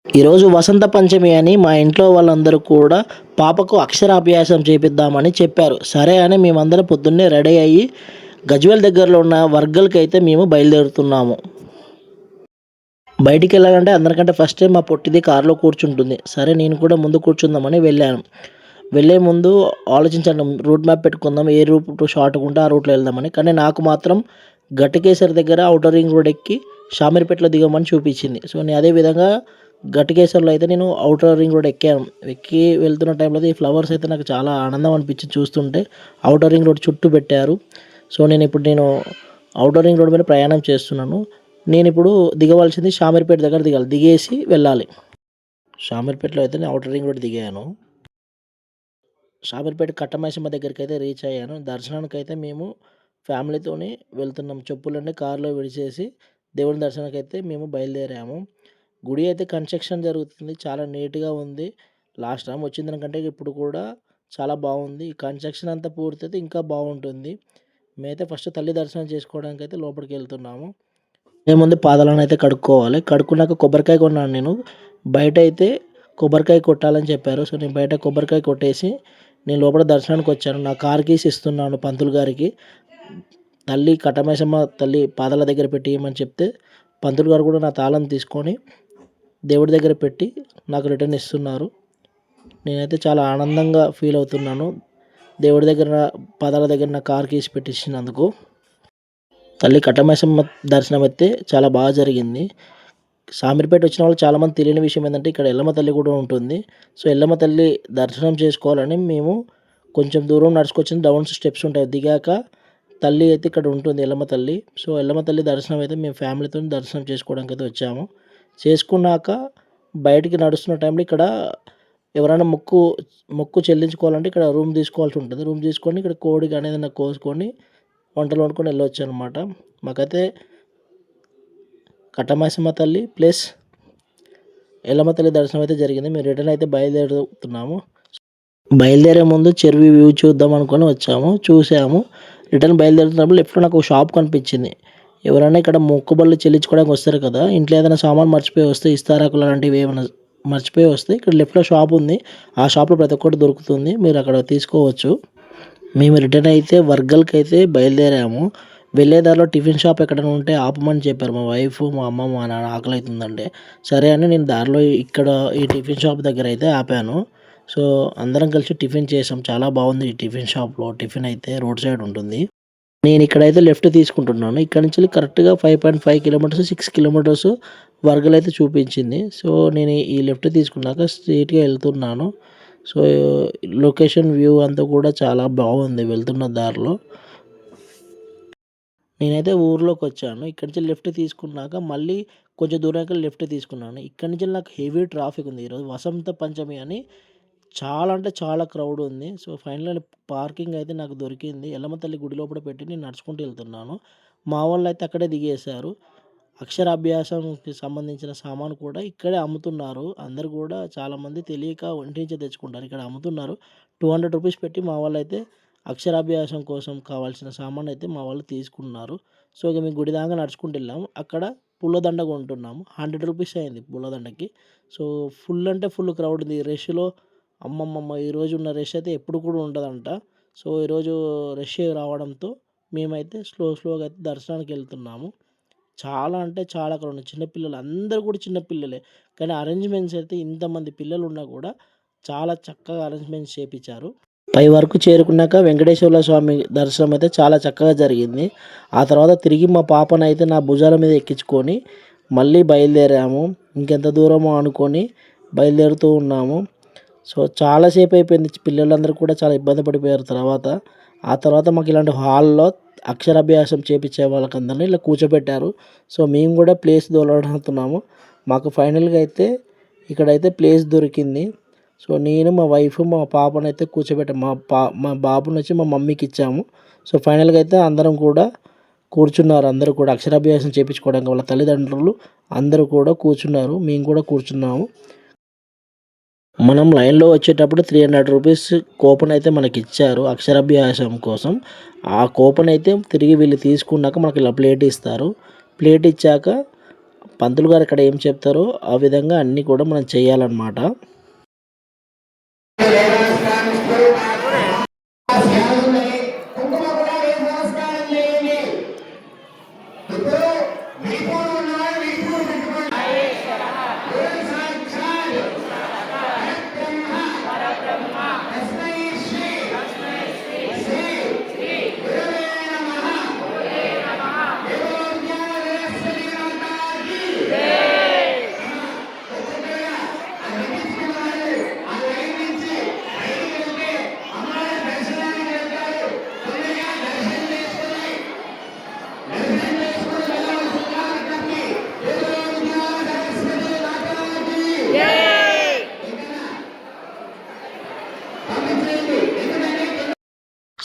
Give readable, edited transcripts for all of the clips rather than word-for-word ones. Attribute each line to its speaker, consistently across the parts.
Speaker 1: ఈరోజు వసంత పంచమి అని మా ఇంట్లో వాళ్ళందరూ కూడా పాపకు అక్షరాభ్యాసం చేపిద్దామని చెప్పారు. సరే అని మేమందరం పొద్దున్నే రెడీ అయ్యి గజ్వేల్ దగ్గరలో ఉన్న వర్గల్కి అయితే మేము బయలుదేరుతున్నాము. బయటికి వెళ్ళాలంటే అందరికంటే ఫస్ట్ మా పొట్టిది కారులో కూర్చుంటుంది. సరే నేను కూడా ముందు కూర్చుందామని వెళ్ళాను. వెళ్ళే ముందు ఆలోచించాను, రూట్ మ్యాప్ పెట్టుకుందాం, ఏ రూట్ షార్ట్గా ఉంటే ఆ రూట్లో వెళ్దామని. కానీ నాకు మాత్రం ఘటకేసరి దగ్గర ఔటర్ రింగ్ రోడ్ ఎక్కి షామీర్పేటలో దిగమని చూపించింది. సో నేను అదే విధంగా ఘటకేసర్లో అయితే నేను ఔటర్ రింగ్ రోడ్ ఎక్కాను. ఎక్కి వెళ్తున్న టైంలో ఈ ఫ్లవర్స్ అయితే నాకు చాలా ఆనందం అనిపించింది చూస్తుంటే. ఔటర్ రింగ్ రోడ్ చుట్టూ పెట్టారు. సో నేను ఔటర్ రింగ్ రోడ్ మీద ప్రయాణం చేస్తున్నాను. నేను ఇప్పుడు దిగవలసింది షామీర్పేట దగ్గర దిగాలి. దిగేసి వెళ్ళాలి. షామీర్పేటలో అయితే నేను ఔటర్ రింగ్ రోడ్ దిగాను. షామీర్పేట కట్టమైసమ్మ దగ్గరికి అయితే రీచ్ అయ్యాను. దర్శనానికి అయితే మేము ఫ్యామిలీతోని వెళ్తున్నాం. చెప్పులన్నీ కార్లో విడిచేసి దేవుని దర్శనానికి అయితే మేము బయలుదేరాము. గుడి అయితే కన్స్ట్రక్షన్ జరుగుతుంది. చాలా నీట్‌గా ఉంది. లాస్ట్ టైమ్ వచ్చిన దానికంటే ఇప్పుడు కూడా చాలా బాగుంది. ఈ కన్స్ట్రక్షన్ అంతా పూర్తయితే ఇంకా బాగుంటుంది. మేమైతే ఫస్ట్ తల్లి దర్శనం చేసుకోవడానికి అయితే లోపలికి వెళ్తున్నాము. ముందు పాదాలను అయితే కడుక్కోవాలి. కడుక్కున్నాక కొబ్బరికాయ కొన్నాను నేను. బయట అయితే కొబ్బరికాయ కొట్టాలని చెప్పారు. సో నేను బయట కొబ్బరికాయ కొట్టేసి నేను లోపల దర్శనానికి వచ్చాను. నా కార్ కీస్ ఇస్తున్నాను పంతులు గారికి. తల్లి కట్టమైసమ్మ తల్లి పాదాల దగ్గర పెట్టి ఇయ్యమని చెప్తే పంతులు గారు కూడా నా తాళం తీసుకొని దేవుడి దగ్గర పెట్టి నాకు రిటర్న్ ఇస్తున్నారు. నేనైతే చాలా ఆనందంగా ఫీల్ అవుతున్నాను. దేవుడి దగ్గర పాదాల దగ్గర నా కార్ కీస్ పెట్టించినందుకు. తల్లి కట్టమైసమ్మ దర్శనం అయితే చాలా బాగా జరిగింది. షామీర్పేట వచ్చిన వాళ్ళు చాలామంది తెలియని విషయం ఏంటంటే ఇక్కడ ఎల్లమ్మ తల్లి కూడా ఉంటుంది. సో ఎల్లమ్మ తల్లి దర్శనం చేసుకోవాలని మేము కొంచెం దూరం నడుచుకొచ్చిన డౌన్స్ స్టెప్స్ ఉంటాయి. దిగాక తల్లి అయితే ఇక్కడ ఉంటుంది ఎల్లమ్మ తల్లి. సో ఎల్లమ్మ తల్లి దర్శనం అయితే మేము ఫ్యామిలీతో దర్శనం చేసుకోవడానికి అయితే వచ్చాము. చేసుకున్నాక బయటికి నడుస్తున్న టైంలో ఇక్కడ ఎవరైనా మొక్కు చెల్లించుకోవాలంటే ఇక్కడ రూమ్ తీసుకోవాల్సి ఉంటుంది. రూమ్ తీసుకొని ఇక్కడ కోడి కానీ ఏదైనా కోసుకొని వంటలు వండుకొని వెళ్ళొచ్చు అనమాట. మాకైతే కట్టమైసమ్మ తల్లి ప్లస్ ఎల్లమ్మ తల్లి దర్శనం అయితే జరిగింది. మేము రిటర్న్ అయితే బయలుదేరుతున్నాము. బయలుదేరే ముందు చెరువు వ్యూ చూద్దాం అనుకొని వచ్చాము. చూసాము. రిటర్న్ బయలుదేరుతున్నప్పుడు లెఫ్ట్లో నాకు ఒక షాప్ కనిపించింది. ఎవరైనా ఇక్కడ మొక్కుబళ్ళు చెల్లించుకోవడానికి వస్తారు కదా, ఇంట్లో ఏదైనా సామాన్ మర్చిపోయి వస్తే ఇస్తారాకులు అలాంటివి ఏమైనా మర్చిపోయి వస్తే ఇక్కడ లెఫ్ట్లో షాప్ ఉంది. ఆ షాప్లో ప్రతి ఒక్కటి దొరుకుతుంది. మీరు అక్కడ తీసుకోవచ్చు. మేము రిటర్న్ అయితే వర్గల్కి అయితే బయలుదేరాము. వెళ్ళే దారిలో టిఫిన్ షాప్ ఎక్కడైనా ఉంటే ఆపమని చెప్పారు మా వైఫ్, మా అమ్మ, మా నాన్న. ఆకలి అవుతుందంటే సరే అని నేను దారిలో ఇక్కడ ఈ టిఫిన్ షాప్ దగ్గర అయితే ఆపాను. సో అందరం కలిసి టిఫిన్ చేసాం. చాలా బాగుంది ఈ టిఫిన్ షాప్లో. టిఫిన్ అయితే రోడ్ సైడ్ ఉంటుంది. నేను ఇక్కడైతే లెఫ్ట్ తీసుకుంటున్నాను. ఇక్కడ నుంచి కరెక్ట్గా 5.5 కిలోమీటర్స్ 6 కిలోమీటర్స్ వర్గల్ అయితే చూపించింది. సో నేను ఈ లెఫ్ట్ తీసుకున్నాక స్ట్రైట్గా వెళ్తున్నాను. సో లొకేషన్ వ్యూ అంతా కూడా చాలా బాగుంది వెళ్తున్న దారిలో. నేనైతే ఊర్లోకి వచ్చాను. ఇక్కడి నుంచి లెఫ్ట్ తీసుకున్నాక మళ్ళీ కొంచెం దూరానికి లెఫ్ట్ తీసుకున్నాను. ఇక్కడి నుంచి నాకు హెవీ ట్రాఫిక్ ఉంది. ఈరోజు వసంత పంచమి అని చాలా అంటే చాలా క్రౌడ్ ఉంది. సో ఫైనల్లీ పార్కింగ్ అయితే నాకు దొరికింది. ఎల్లమ్మ తల్లి గుడి లోపల పెట్టి నేను నడుచుకుంటూ వెళ్తున్నాను. మా వాళ్ళు అయితే అక్కడే దిగేశారు. అక్షరాభ్యాసంకి సంబంధించిన సామాను కూడా ఇక్కడే అమ్ముతున్నారు. అందరూ కూడా చాలామంది తెలియక ఇంటి నుంచే తెచ్చుకుంటారు. ఇక్కడ అమ్ముతున్నారు. 200 రూపీస్ పెట్టి మా వాళ్ళైతే అక్షరాభ్యాసం కోసం కావాల్సిన సామాను అయితే మా వాళ్ళు తీసుకున్నారు. సో ఇక మేము గుడి దాకా నడుచుకుంటూ వెళ్ళాము. అక్కడ పూలదండ కొంటున్నాము. 100 రూపీస్ అయింది పూలదండకి. సో ఫుల్ అంటే ఫుల్ క్రౌడ్ ఉంది. రష్‌లో అమ్మమ్మమ్మ! ఈరోజు ఉన్న రష్ అయితే ఎప్పుడు కూడా ఉండదంట. సో ఈరోజు రష్ రావడంతో మేమైతే స్లోగా అయితే దర్శనానికి వెళ్తున్నాము. చాలా అంటే చాలా క్రౌడ్. చిన్న పిల్లలు అందరూ కూడా చిన్న పిల్లలే. కానీ అరేంజ్‌మెంట్స్ అయితే ఇంతమంది పిల్లలున్నా కూడా చాలా చక్కగా అరేంజ్‌మెంట్స్ చేపిచ్చారు. పై వరకు చేరుకున్నాక వెంకటేశ్వర స్వామి దర్శనం అయితే చాలా చక్కగా జరిగింది. ఆ తర్వాత తిరిగి మా పాపనైతే నా భుజాల మీద ఎక్కించుకొని మళ్ళీ బయలుదేరాము. ఇంకెంత దూరమో అనుకొని బయలుదేరుతూ ఉన్నాము. సో చాలా సేపు అయిపోయింది. పిల్లలందరూ కూడా చాలా ఇబ్బంది పడిపోయారు తర్వాత. ఆ తర్వాత మాకు ఇలాంటి హాల్‌లో అక్షరాభ్యాసం చేపిచ్చే వాళ్ళకందరిని ఇలా కూర్చోబెట్టారు. సో మేము కూడా ప్లేస్ దోలాడుతున్నాము. మాకు ఫైనల్‌గా అయితే ఇక్కడైతే ప్లేస్ దొరికింది. సో నేను, మా వైఫ్, మా పాపనైతే కూర్చోబెట్టాము. మా బాబునొచ్చి మా మమ్మీకి ఇచ్చాము. సో ఫైనల్‌గా అయితే అందరం కూడా కూర్చున్నారు. అందరూ కూడా అక్షరాభ్యాసం చేపించుకోవడానికి వాళ్ళ తల్లిదండ్రులు అందరూ కూడా కూర్చున్నారు. మేము కూడా కూర్చున్నాము. మనం లైన్‌లో వచ్చేటప్పుడు 300 రూపీస్ కూపన్ అయితే మనకిచ్చారు అక్షరాభ్యాసం కోసం. ఆ కూపన్ అయితే తిరిగి వీళ్ళు తీసుకున్నాక మనకి ఇలా ప్లేట్ ఇస్తారు. ప్లేట్ ఇచ్చాక పంతులు గారు ఇక్కడ ఏం చెప్తారో ఆ విధంగా అన్నీ కూడా మనం చేయాలన్నమాట.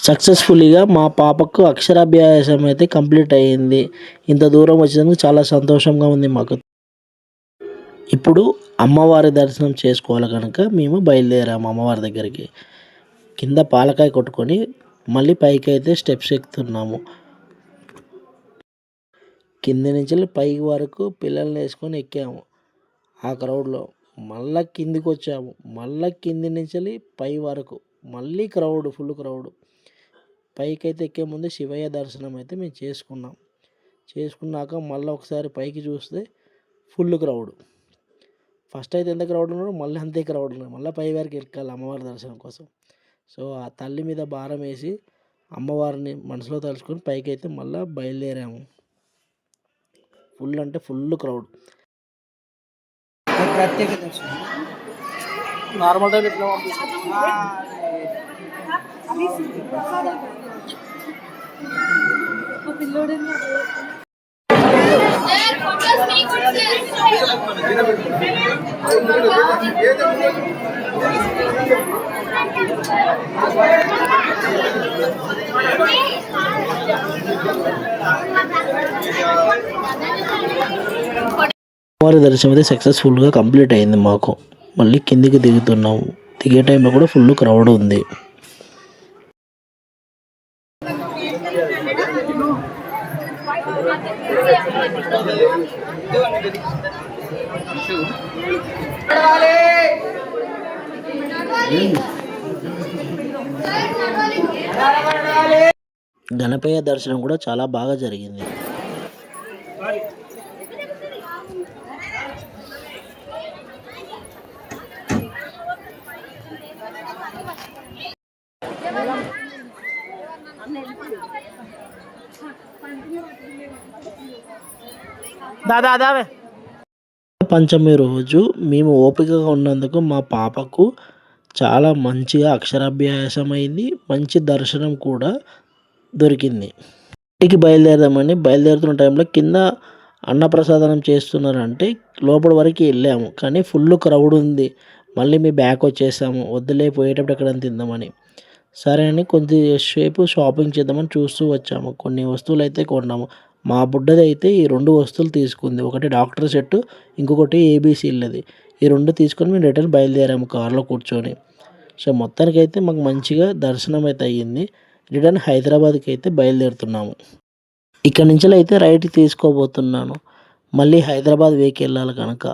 Speaker 1: సక్సెస్ఫుల్గా మా పాపకు అక్షరాభ్యాసం అయితే కంప్లీట్ అయ్యింది. ఇంత దూరం వచ్చినందుకు చాలా సంతోషంగా ఉంది మాకు. ఇప్పుడు అమ్మవారి దర్శనం చేసుకోవాలి కనుక మేము బయలుదేరాము అమ్మవారి దగ్గరికి. కింద పాలకాయ కొట్టుకొని మళ్ళీ పైకి అయితే స్టెప్స్ ఎక్కుతున్నాము. కింద నుంచి పైకి వరకు పిల్లల్ని వేసుకొని ఎక్కాము ఆ క్రౌడ్లో. మళ్ళీ కిందికి వచ్చాము. మళ్ళీ కింది నుంచి పై వరకు మళ్ళీ క్రౌడ్, ఫుల్ క్రౌడ్. పైకి అయితే ఎక్కే ముందు శివయ్య దర్శనం అయితే మేము చేసుకున్నాక మళ్ళీ ఒకసారి పైకి చూస్తే ఫుల్ క్రౌడ్. ఫస్ట్ అయితే ఎంత క్రౌడ్ ఉన్నాడో మళ్ళీ అంతే క్రౌడ్ ఉన్నాడు. మళ్ళీ పై వరకు ఎక్కాలి అమ్మవారి దర్శనం కోసం. సో ఆ తల్లి మీద భారం వేసి అమ్మవారిని మనసులో తలుచుకొని పైకి అయితే మళ్ళీ బయలుదేరాము. ఫుల్ అంటే ఫుల్ క్రౌడ్.
Speaker 2: ప్రత్యేక దర్శనం నార్మల్ టైం ఎట్లా
Speaker 1: అమ్మవారి దర్శనం అయితే సక్సెస్ఫుల్గా కంప్లీట్ అయింది మాకు. మళ్ళీ కిందికి దిగుతున్నాము. దిగే టైంలో కూడా ఫుల్ క్రౌడ్ ఉంది. గణపయ్య దర్శనం కూడా చాలా బాగా జరిగింది. పంచమి రోజు మేము ఓపికగా ఉన్నందుకు మా పాపకు చాలా మంచిగా అక్షరాభ్యాసం అయింది. మంచి దర్శనం కూడా దొరికింది. ఇంటికి బయలుదేరుతున్న టైంలో కింద అన్నప్రసాదనం చేస్తున్నారంటే లోపల వరకు వెళ్ళాము. కానీ ఫుల్ క్రౌడ్ ఉంది. మళ్ళీ మేము బ్యాక్ వచ్చేసాము. వద్దులే, పోయేటప్పుడు ఎక్కడైనా తిందామని. సరే అని కొద్దిసేపు షాపింగ్ చేద్దామని చూస్తూ వచ్చాము. కొన్ని వస్తువులు అయితే కొన్నాము. మా బుడ్డది అయితే ఈ 2 వస్తువులు తీసుకుంది. ఒకటి డాక్టర్ సెట్, ఇంకొకటి ఏబీసీలది. ఈ 2 తీసుకొని మేము రిటర్న్ బయలుదేరాము కార్లో కూర్చొని. సో మొత్తానికైతే మాకు మంచిగా దర్శనం అయితే అయ్యింది. రిటర్న్ హైదరాబాద్కి అయితే బయలుదేరుతున్నాము. ఇక్కడ నుంచి అయితే రైట్ తీసుకోబోతున్నాను. మళ్ళీ హైదరాబాద్ వేకి వెళ్ళాలి కనుక.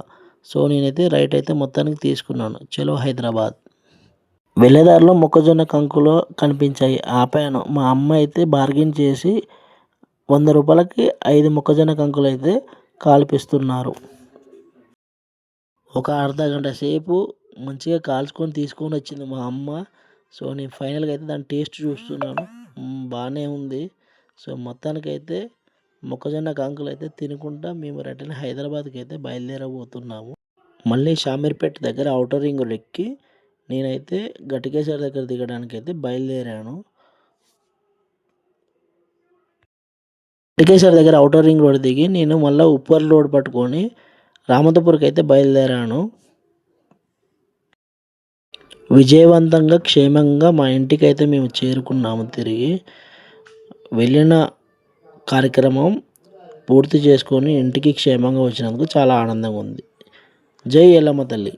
Speaker 1: సో నేనైతే రైట్ అయితే మొత్తానికి తీసుకున్నాను. చలో హైదరాబాద్. వెళ్ళేదారిలో మొక్కజొన్న కంకులు కనిపించాయి. ఆపాను. మా అమ్మ అయితే బార్గెన్ చేసి 100 రూపాయలకి 5 మొక్కజొన్న కంకులు అయితే కాల్పిస్తున్నారు. ఒక అర్ధ గంట సేపు మంచిగా కాల్చుకొని తీసుకొని వచ్చింది మా అమ్మ. సో నేను ఫైనల్గా అయితే దాని టేస్ట్ చూస్తున్నాను. బాగానే ఉంది. సో మొత్తానికైతే మొక్కజొన్న కంకులు అయితే తినుకుంటా మేము రిటర్న్ హైదరాబాద్కి అయితే బయలుదేరబోతున్నాము. మళ్ళీ షామీర్పేట దగ్గర ఔటర్ రింగ్ రోడ్ ఎక్కి నేనైతే గట్టికేశ్వర దగ్గర దిగడానికి అయితే బయలుదేరాను. గట్టికేశ్వర దగ్గర ఔటర్ రింగ్ రోడ్ దిగి నేను మళ్ళీ ఉప్పర్ రోడ్ పట్టుకొని రామంతపూర్కి అయితే బయలుదేరాను. విజయవంతంగా క్షేమంగా మా ఇంటికి అయితే మేము చేరుకున్నాము. తిరిగి వెళ్ళిన కార్యక్రమం పూర్తి చేసుకొని ఇంటికి క్షేమంగా వచ్చినందుకు చాలా ఆనందంగా ఉంది. జై ఎల్లమ్మ తల్లి.